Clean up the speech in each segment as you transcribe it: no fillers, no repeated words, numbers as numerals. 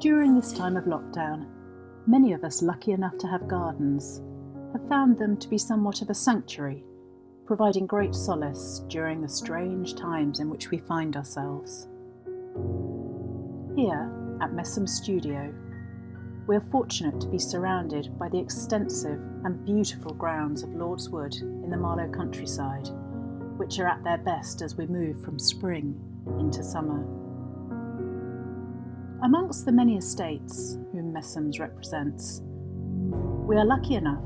During this time of lockdown, many of us lucky enough to have gardens have found them to be somewhat of a sanctuary, providing great solace during the strange times in which we find ourselves. Here at Messum Studio, we are fortunate to be surrounded by the extensive and beautiful grounds of Lord's Wood in the Marlow countryside, which are at their best as we move from spring into summer. Amongst the many estates whom Messum's represents, we are lucky enough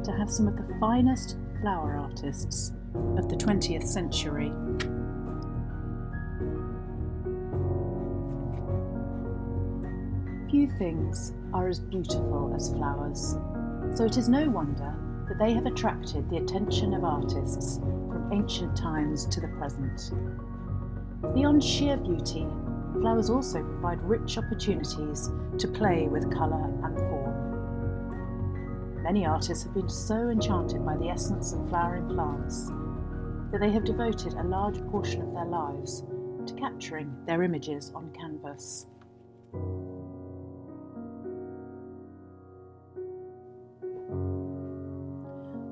to have some of the finest flower artists of the 20th century. Few things are as beautiful as flowers, so it is no wonder that they have attracted the attention of artists from ancient times to the present. Beyond sheer beauty, flowers also provide rich opportunities to play with colour and form. Many artists have been so enchanted by the essence of flowering plants that they have devoted a large portion of their lives to capturing their images on canvas.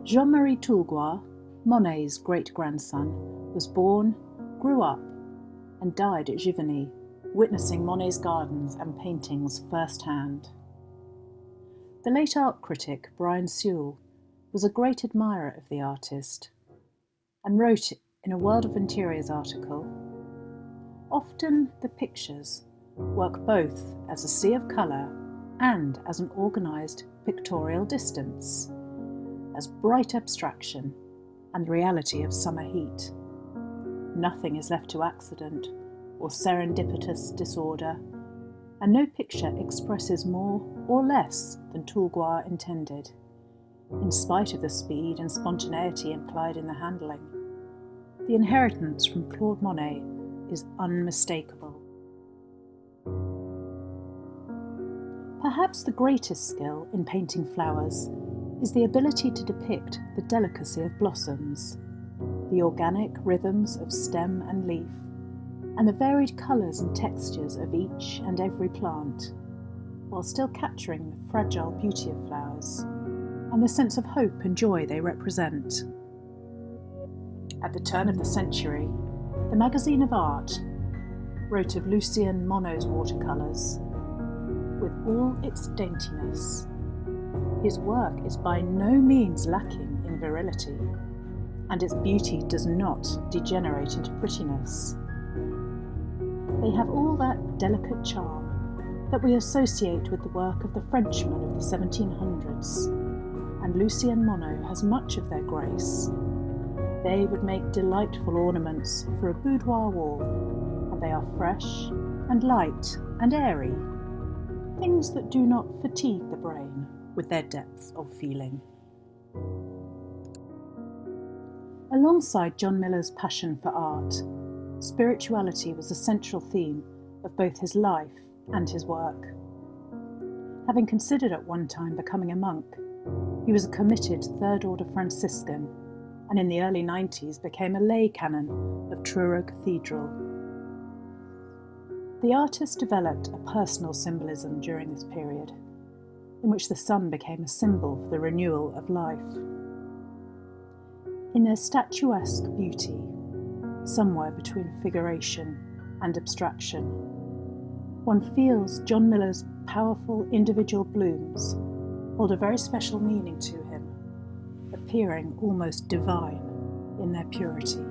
Jean-Marie Toulgouat, Monet's great-grandson, was born, grew up, and died at Giverny, witnessing Monet's gardens and paintings firsthand. The late art critic Brian Sewell was a great admirer of the artist and wrote in a World of Interiors article, "Often the pictures work both as a sea of colour and as an organised pictorial distance, as bright abstraction and reality of summer heat. Nothing is left to accident or serendipitous disorder, and no picture expresses more or less than Toulgouat intended, in spite of the speed and spontaneity implied in the handling. The inheritance from Claude Monet is unmistakable." Perhaps the greatest skill in painting flowers is the ability to depict the delicacy of blossoms, the organic rhythms of stem and leaf, and the varied colours and textures of each and every plant, while still capturing the fragile beauty of flowers and the sense of hope and joy they represent. At the turn of the century, the Magazine of Art wrote of Lucien Monod's watercolours, "With all its daintiness, his work is by no means lacking in virility, and its beauty does not degenerate into prettiness. They have all that delicate charm that we associate with the work of the Frenchmen of the 1700s, and Lucien Monod has much of their grace. They would make delightful ornaments for a boudoir wall, and they are fresh and light and airy, things that do not fatigue the brain with their depth of feeling." Alongside John Miller's passion for art, spirituality was a central theme of both his life and his work. Having considered at one time becoming a monk, he was a committed Third Order Franciscan, and in the early 90s became a lay canon of Truro Cathedral. The artist developed a personal symbolism during this period, in which the sun became a symbol for the renewal of life. In their statuesque beauty, somewhere between figuration and abstraction, one feels John Miller's powerful individual blooms hold a very special meaning to him, appearing almost divine in their purity.